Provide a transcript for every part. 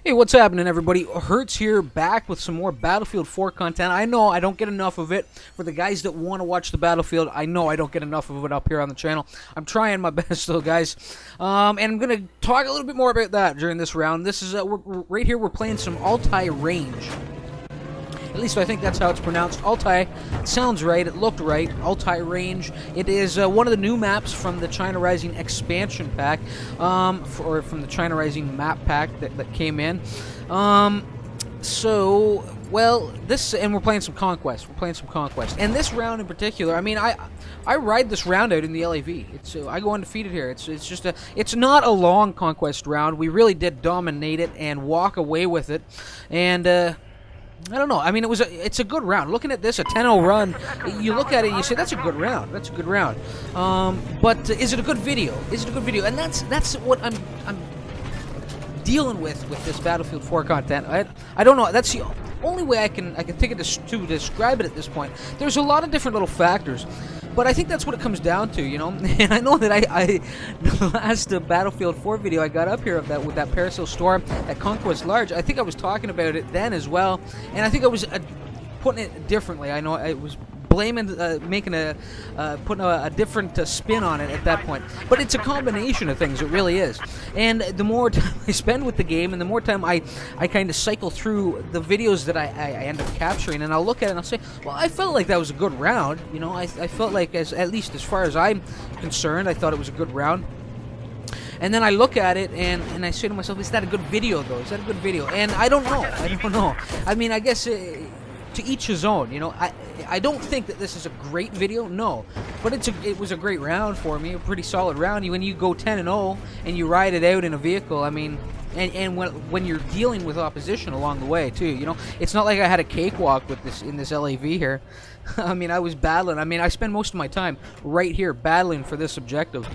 Hey, what's happening, everybody? Hertz here, back with some more Battlefield 4 content. I know I don't get enough of it. For the guys that want to watch the Battlefield, I know I don't get enough of it up here on the channel. I'm trying my best, though, guys. And I'm going to talk a little bit more about that during this round. This is right here, we're playing some Altai range. At least I think that's how it's pronounced. Altai. It sounds right. It looked right. Altai range. It is one of the new maps from the China Rising expansion pack, or from the China Rising map pack that came in. So, well, this, and we're playing some Conquest. We're playing some Conquest. And this round in particular, I mean, I ride this round out in the LAV. It's I go undefeated here. It's not a long Conquest round. We really did dominate it and walk away with it. And I don't know. I mean, it's a good round. Looking at this, a 10-0 run, you look at it and you say, that's a good round. That's a good round. But is it a good video? Is it a good video? And that's what I'm dealing with this Battlefield 4 content. I don't know. That's the only way I can think of to describe it at this point. There's a lot of different little factors, but I think that's what it comes down to, you know. And I know that the last Battlefield 4 video I got up here of that with that Parasail Storm, that Conquest Large, I think I was talking about it then as well, and I think I was putting it differently. I know I was blaming, putting a different spin on it at that point. But it's a combination of things, it really is. And the more time I spend with the game, and the more time I kind of cycle through the videos that I end up capturing, and I'll look at it and I'll say, well, I felt like that was a good round. You know, I felt like, at least as far as I'm concerned, I thought it was a good round. And then I look at it and I say to myself, is that a good video, though? Is that a good video? And I don't know. I don't know. I mean, I guess to each his own, you know. I don't think that this is a great video, no, but it was a great round for me, a pretty solid round. When you go 10-0 and you ride it out in a vehicle, I mean, and when you're dealing with opposition along the way too, you know, it's not like I had a cakewalk with this in this LAV here. I mean, I was battling. I mean, I spend most of my time right here battling for this objective.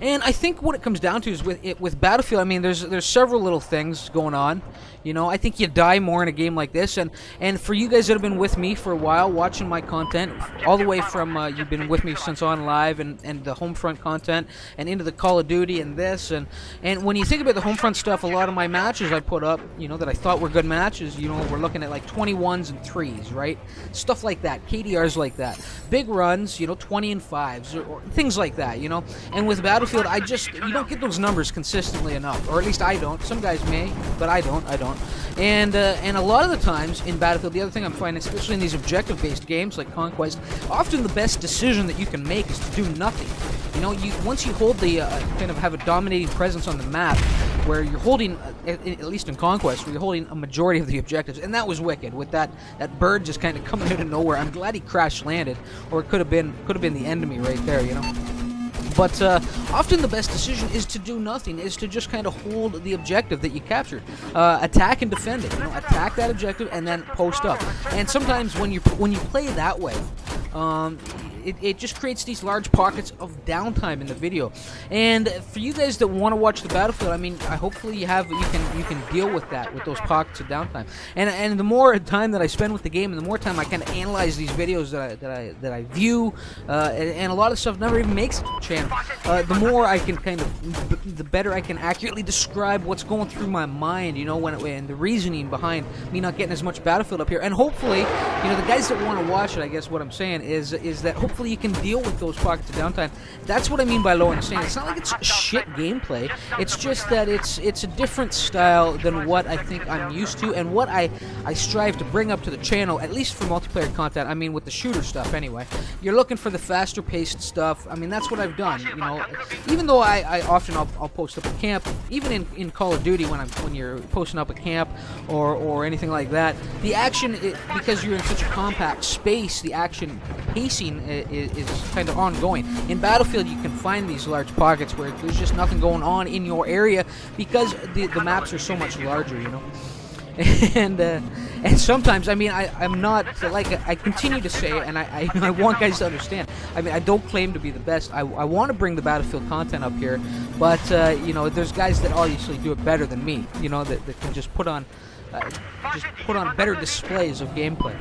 And I think what it comes down to is with Battlefield, I mean, there's several little things going on. You know, I think you die more in a game like this. And for you guys that have been with me for a while, watching my content, all the way from, you've been with me since on live and the Homefront content, and into the Call of Duty and this. And when you think about the Homefront stuff, a lot of my matches I put up, you know, that I thought were good matches, you know, we're looking at like 21s and 3s, right? Stuff like that, KDRs like that. Big runs, you know, 20 and 5s, or things like that, you know. And with Battlefield, you don't get those numbers consistently enough, or at least I don't. Some guys may, but I don't. And a lot of the times in Battlefield, the other thing I'm finding, especially in these objective-based games like Conquest, often the best decision that you can make is to do nothing. You know, once you hold the kind of have a dominating presence on the map, where you're holding, at least in Conquest, where you're holding a majority of the objectives, and that was wicked with that bird just kind of coming out of nowhere. I'm glad he crash landed, or it could have been the end of me right there, you know. But often the best decision is to do nothing, is to just kind of hold the objective that you captured. Attack and defend it. You know, attack that objective and then post up. And sometimes when you play that way, it just creates these large pockets of downtime in the video. And for you guys that want to watch the Battlefield, I mean, hopefully you can deal with that, with those pockets of downtime. And the more time that I spend with the game, and the more time I kind of analyze these videos that I view, and a lot of stuff never even makes it to the channel. The more I can the better I can accurately describe what's going through my mind, you know, and the reasoning behind me not getting as much Battlefield up here. And hopefully, you know, the guys that want to watch it, I guess what I'm saying is that hopefully you can deal with those pockets of downtime. That's what I mean by low and standard. It's not like it's shit gameplay. It's just that it's a different style than what I think I'm used to, and what I strive to bring up to the channel, at least for multiplayer content. I mean, with the shooter stuff anyway. You're looking for the faster paced stuff. I mean, that's what I've done, you know. Even though I often I'll post up a camp, even in Call of Duty when you're posting up a camp or anything like that, the action, because you're in such a compact space, the action pacing is kind of ongoing. In Battlefield, you can find these large pockets where there's just nothing going on in your area because the maps are so much larger, you know. And sometimes, I mean, I'm not, like, I continue to say it, and I want guys to understand. I mean, I don't claim to be the best. I want to bring the Battlefield content up here, but, you know, there's guys that obviously do it better than me, you know, that can just put on better displays of gameplay.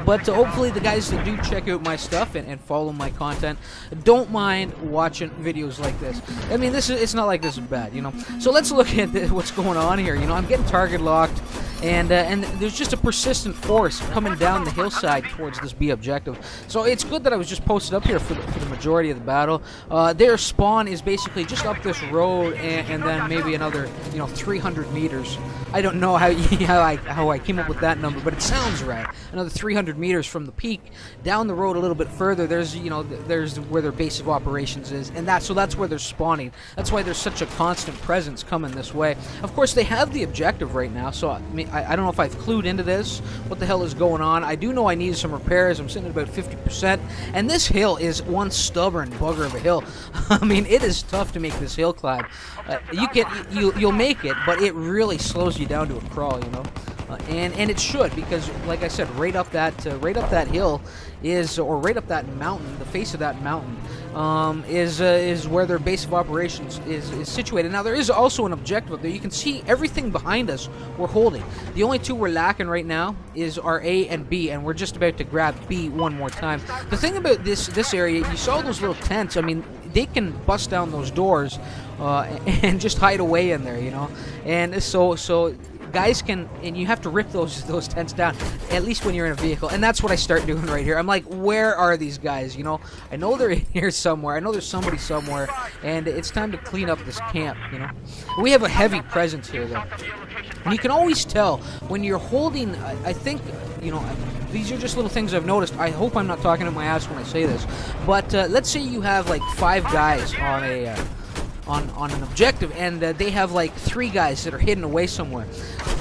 But hopefully the guys that do check out my stuff and follow my content don't mind watching videos like this. I mean, it's not like this is bad, you know. So let's look at what's going on here. You know, I'm getting target locked, and there's just a persistent force coming down the hillside towards this B objective. So it's good that I was just posted up here for the majority of the battle. Their spawn is basically just up this road, and then maybe another, you know, 300 meters. I don't know how I came up with that number, but it sounds right. Another 300 meters from the peak, down the road a little bit further. There's, you know, there's where their base of operations is, and that's where they're spawning. That's why there's such a constant presence coming this way. Of course, they have the objective right now, so I don't know if I've clued into this. What the hell is going on? I do know I need some repairs. I'm sitting at about 50%, and this hill is one stubborn bugger of a hill. I mean, it is tough to make this hill climb. You'll make it, but it really slows you down to a crawl, you know. And it should, because like I said, right up that hill is, or right up that mountain, the face of that mountain is where their base of operations is situated. Now there is also an objective up there. You can see everything behind us we're holding. The only two we're lacking right now is our A and B, and we're just about to grab B one more time. The thing about this area, you saw those little tents. I mean, they can bust down those doors and just hide away in there, you know. And so guys can, and you have to rip those tents down, at least when you're in a vehicle, and that's what I start doing right here. I'm like, where are these guys, you know? I know they're in here somewhere. I know there's somebody somewhere, and it's time to clean up this camp, you know? We have a heavy presence here, though. And you can always tell when you're holding, I think, you know, these are just little things I've noticed. I hope I'm not talking to my ass when I say this, but let's say you have like 5 guys on a on an objective, and they have like 3 guys that are hidden away somewhere,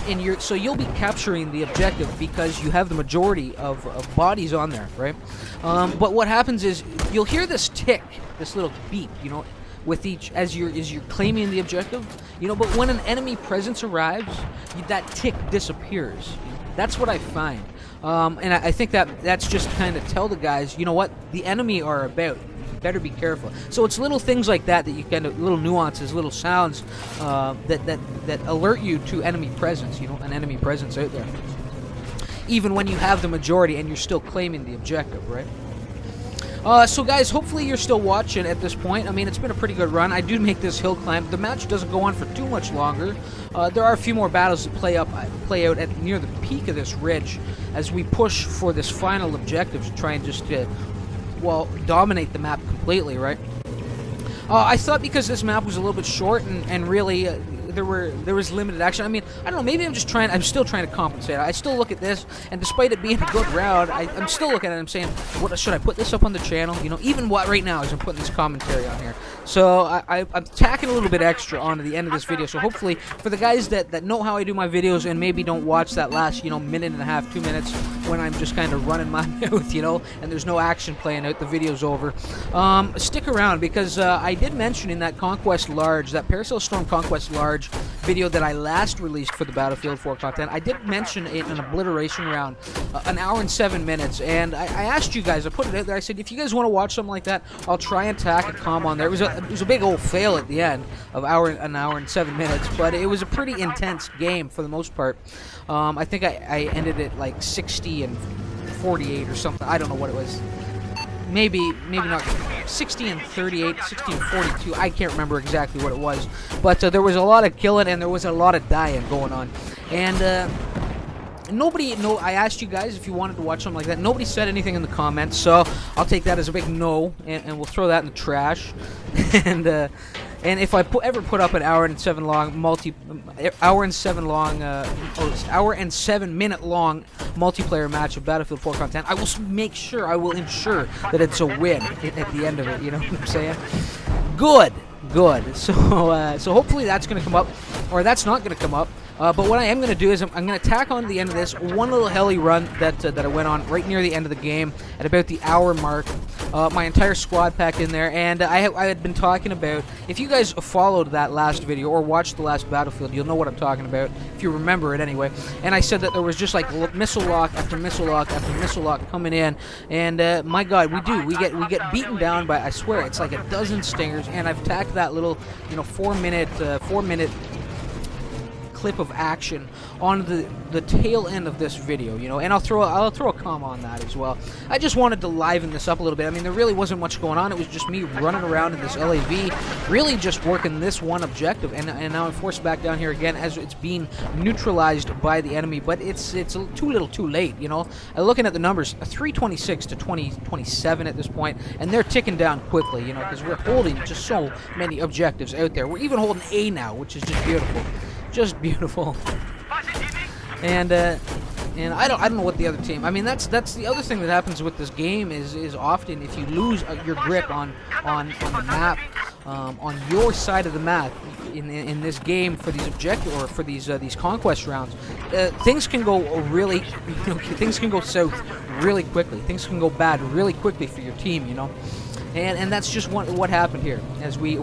and so you'll be capturing the objective because you have the majority of bodies on there, right? But what happens is you'll hear this tick, this little beep, you know, with each as you're claiming the objective, you know. But when an enemy presence arrives, that tick disappears. That's what I find, and I think that's just kind of tell the guys, you know what, the enemy are about. Better be careful. So it's little things like that you kind of, little nuances, little sounds that alert you to enemy presence, you know, an enemy presence out there. Even when you have the majority and you're still claiming the objective, right? So guys, hopefully you're still watching at this point. I mean, it's been a pretty good run. I do make this hill climb. The match doesn't go on for too much longer. There are a few more battles that play out at near the peak of this ridge as we push for this final objective to try and just dominate the map completely, right? I thought because this map was a little bit short and really there was limited action. I mean, I don't know, maybe I'm still trying to compensate. I still look at this, and despite it being a good round, I'm still looking at it and saying, what should I put this up on the channel? You know, even right now as I'm putting this commentary on here. So I'm tacking a little bit extra onto the end of this video. So hopefully for the guys that know how I do my videos and maybe don't watch that last, you know, minute and a half, 2 minutes when I'm just kind of running my mouth, you know, and there's no action playing out, the video's over. Stick around, because I did mention in that Conquest Large, that Parasail Storm Conquest Large video that I last released for the Battlefield 4 content, I did mention it in an obliteration round, an hour and 7 minutes, and I asked you guys, I put it out there, I said, if you guys want to watch something like that, I'll try and tack a comm on there. It was a big old fail at the end of an hour and 7 minutes, but it was a pretty intense game for the most part. I think I ended it like 60 and 48 or something. I don't know what it was. Maybe not 60 and 38, 60 and 42. I can't remember exactly what it was, but there was a lot of killing and there was a lot of dying going on, and I asked you guys if you wanted to watch something like that. Nobody said anything in the comments, so I'll take that as a big no, and we'll throw that in the trash. And if I ever put up an hour and 7 minute long multiplayer match of Battlefield 4 content, I will ensure that it's a win at the end of it. You know what I'm saying? Good. So hopefully that's going to come up, or that's not going to come up. But what I am going to do is I'm going to tack on to the end of this one little heli run that I went on right near the end of the game at about the hour mark. My entire squad packed in there, and I had been talking about, if you guys followed that last video or watched the last Battlefield, you'll know what I'm talking about, if you remember it anyway. And I said that there was just like missile lock after missile lock after missile lock coming in, and my God, we get beaten down by, I swear, it's like a dozen stingers, and I've tacked that little, you know, 4 minute clip of action on the tail end of this video, you know, and I'll throw a comma on that as well. I just wanted to liven this up a little bit. I mean, there really wasn't much going on. It was just me running around in this LAV, really just working this one objective, and now I'm forced back down here again as it's being neutralized by the enemy. But it's too little, too late, you know. Looking at the numbers, 326 to 2027 at this point, and they're ticking down quickly, you know, because we're holding just so many objectives out there. We're even holding A now, which is just beautiful, just beautiful. And I don't know what the other team. I mean, that's the other thing that happens with this game is often if you lose your grip on the map, on your side of the map in this game for these objective or for these conquest rounds, things can go really, you know, things can go south really quickly. Things can go bad really quickly for your team, you know. And that's just what happened here, as we're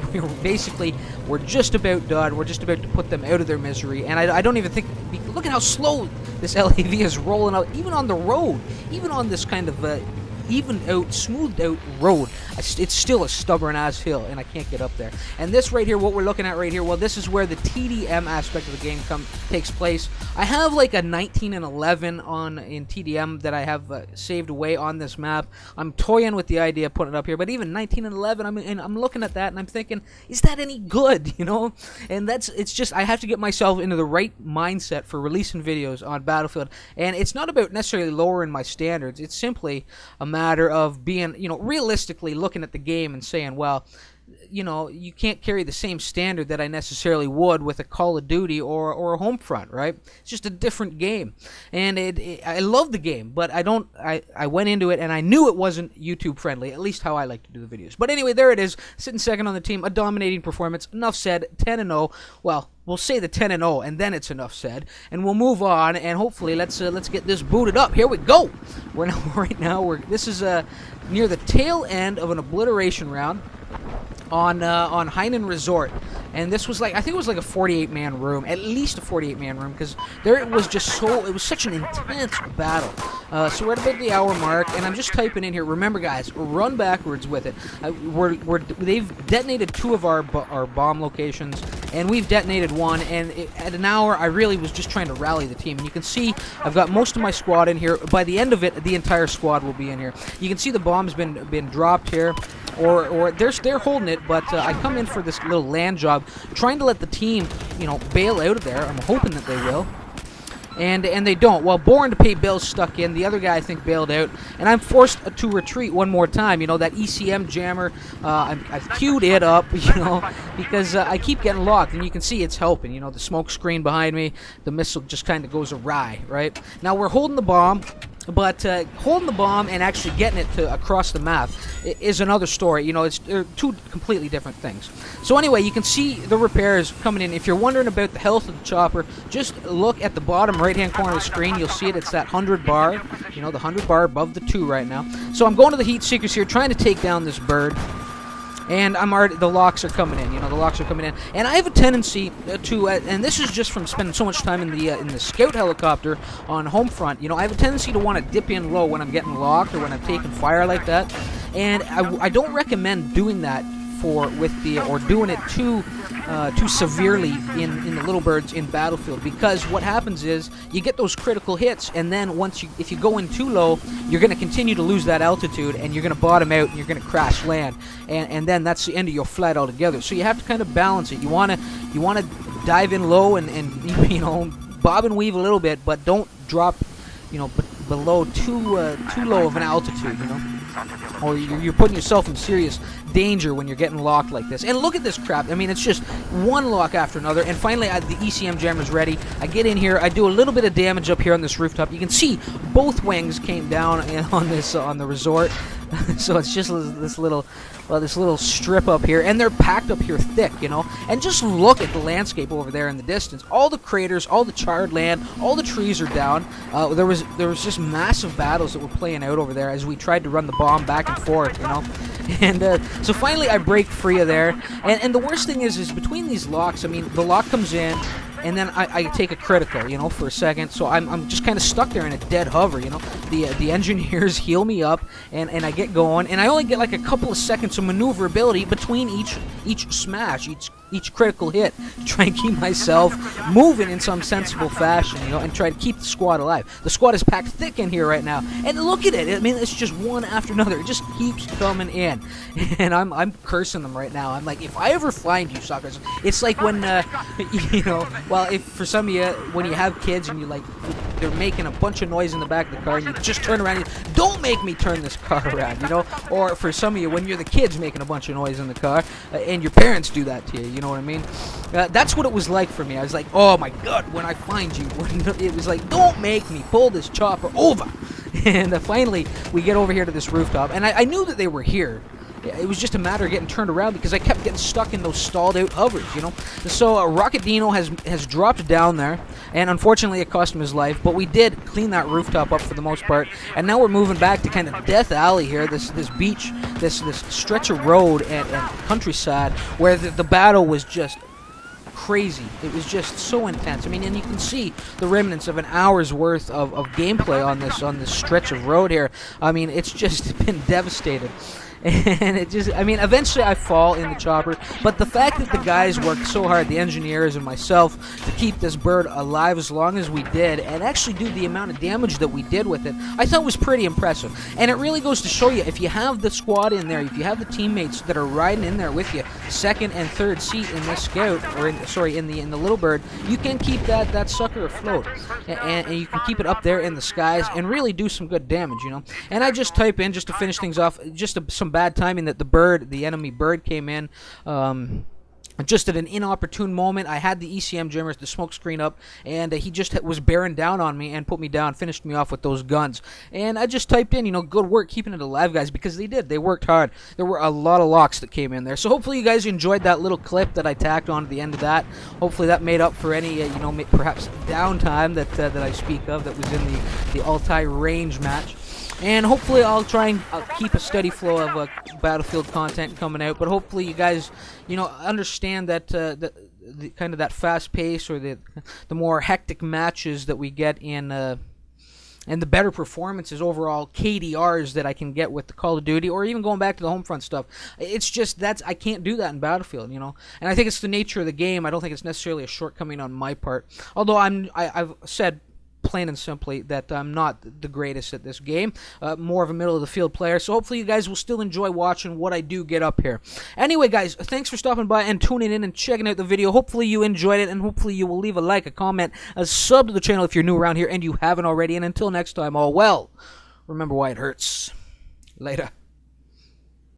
just about done. We're just about to put them out of their misery, and I don't even think. Look at how slow this LAV is rolling out, even on the road, even on this kind of evened out, smoothed out road. It's still a stubborn ass hill, and I can't get up there. And this right here, what we're looking at right here, well, this is where the TDM aspect of the game takes place. I have like a 19 and 11 in TDM that I have saved away on this map. I'm toying with the idea of putting it up here, but even 19 and 11, I'm looking at that and I'm thinking, is that any good, you know? And it's just, I have to get myself into the right mindset for releasing videos on Battlefield. And it's not about necessarily lowering my standards. It's simply a matter of being, you know, realistically looking at the game and saying, well, you know, you can't carry the same standard that I necessarily would with a Call of Duty or a Homefront, right? It's just a different game, and I love the game, but I went into it and I knew it wasn't YouTube friendly, at least how I like to do the videos. But anyway, there it is, sitting second on the team, a dominating performance. Enough said. 10-0. Well, we'll say the 10-0, and then it's enough said, and we'll move on, and hopefully let's get this booted up. Here we go. This is near the tail end of an obliteration round on Hainan Resort, and this was like, I think it was like a 48-man room, at least a 48-man room, because it was such an intense battle. So we're at about the hour mark, and I'm just typing in here. Remember, guys, run backwards with it. They've detonated 2 of our bomb locations, and we've detonated 1, and at an hour, I really was just trying to rally the team. And you can see I've got most of my squad in here. By the end of it, the entire squad will be in here. You can see the bomb's been dropped here, or they're holding it, but I come in for this little land job, trying to let the team, you know, bail out of there. I'm hoping that they will. And they don't. Well, Born to Pay Bills stuck in. The other guy, I think, bailed out. And I'm forced to retreat one more time. You know, that ECM jammer, I've queued it up, you know, because I keep getting locked. And you can see it's helping. You know, the smoke screen behind me, the missile just kind of goes awry, right? Now, we're holding the bomb. But holding the bomb and actually getting it across the map is another story. You know, they're 2 completely different things. So anyway, you can see the repairs coming in. If you're wondering about the health of the chopper, just look at the bottom right-hand corner of the screen. You'll see it. It's that 100 bar. You know, the 100 bar above the 2 right now. So I'm going to the heat seekers here, trying to take down this bird. And the locks are coming in. You know, the locks are coming in, and I have a tendency to, and this is just from spending so much time in the scout helicopter on Homefront. You know, I have a tendency to want to dip in low when I'm getting locked or when I'm taking fire like that, and I don't recommend doing that or doing it too severely in the little birds in Battlefield, because what happens is you get those critical hits, and then if you go in too low, you're going to continue to lose that altitude, and you're going to bottom out, and you're going to crash land, and then that's the end of your flight altogether. So you have to kind of balance it. You want to dive in low and you know, bob and weave a little bit, but don't drop, you know, below too low of an altitude, you know, or you're putting yourself in serious danger when you're getting locked like this. And look at this crap. I mean, it's just one lock after another, and finally the ECM jammer's ready. I get in here, I do a little bit of damage up here on this rooftop. You can see both wings came down on the resort. So it's just this little strip up here, and they're packed up here thick, you know. And just look at the landscape over there in the distance. All the craters, all the charred land, all the trees are down. There was just massive battles that were playing out over there as we tried to run the bomb back and forth, you know. And so finally I break free of there. And the worst thing is between these locks, I mean, the lock comes in, and then I take a critical, you know, for a second. So I'm just kind of stuck there in a dead hover, you know. The engineers heal me up, and I get going, and I only get like a couple of seconds of maneuverability between each smash, each critical hit, to try and keep myself moving in some sensible fashion, you know, and try to keep the squad alive. The squad is packed thick in here right now, and look at it. I mean, it's just one after another. It just keeps coming in, and I'm cursing them right now. I'm like, if I ever find you, suckers, it's like when, you know, well, if for some of you, when you have kids and you like, they're making a bunch of noise in the back of the car, and you just turn around and don't make me turn this car around, you know, or for some of you, when you're the kids making a bunch of noise in the car, and your parents do that to you, you know what I mean? That's what it was like for me. I was like, oh my god, when I find you, it was like, don't make me pull this chopper over. And finally, we get over here to this rooftop, and I knew that they were here. It was just a matter of getting turned around because I kept getting stuck in those stalled out hovers, you know. So Rocket Dino has dropped down there, and unfortunately it cost him his life. But we did clean that rooftop up for the most part, and now we're moving back to kind of Death Alley here, this beach, this stretch of road and countryside where the battle was just crazy. It was just so intense. I mean, and you can see the remnants of an hour's worth of gameplay on this stretch of road here. I mean, it's just been devastated. And it just, I mean, eventually I fall in the chopper, but the fact that the guys worked so hard, the engineers and myself, to keep this bird alive as long as we did, and actually do the amount of damage that we did with it, I thought was pretty impressive. And it really goes to show you, if you have the squad in there, if you have the teammates that are riding in there with you, second and third seat in this scout, or in the little bird, you can keep that sucker afloat, and you can keep it up there in the skies and really do some good damage, you know. And I just type in, just to finish things off, just some bad timing that the enemy bird came in just at an inopportune moment. I had the ECM jammers, the smoke screen up, and he just was bearing down on me and put me down, finished me off with those guns. And I just typed in, you know, good work keeping it alive, guys, because they did. They worked hard. There were a lot of locks that came in there. So hopefully you guys enjoyed that little clip that I tacked on at the end of that. Hopefully that made up for any, you know, perhaps downtime that I speak of that was in the Altai range match. And hopefully I'll try and keep a steady flow of Battlefield content coming out. But hopefully you guys, you know, understand that the kind of that fast pace, or the more hectic matches that we get in, and the better performances, overall KDRs that I can get with the Call of Duty, or even going back to the Homefront stuff. It's just I can't do that in Battlefield, you know. And I think it's the nature of the game. I don't think it's necessarily a shortcoming on my part. Although I've said plain and simply that I'm not the greatest at this game, more of a middle of the field player, so hopefully you guys will still enjoy watching what I do get up here. Anyway guys, thanks for stopping by and tuning in and checking out the video. Hopefully you enjoyed it, and hopefully you will leave a like, a comment, a sub to the channel if you're new around here and you haven't already. And until next time, all well, remember why it hurts. Later.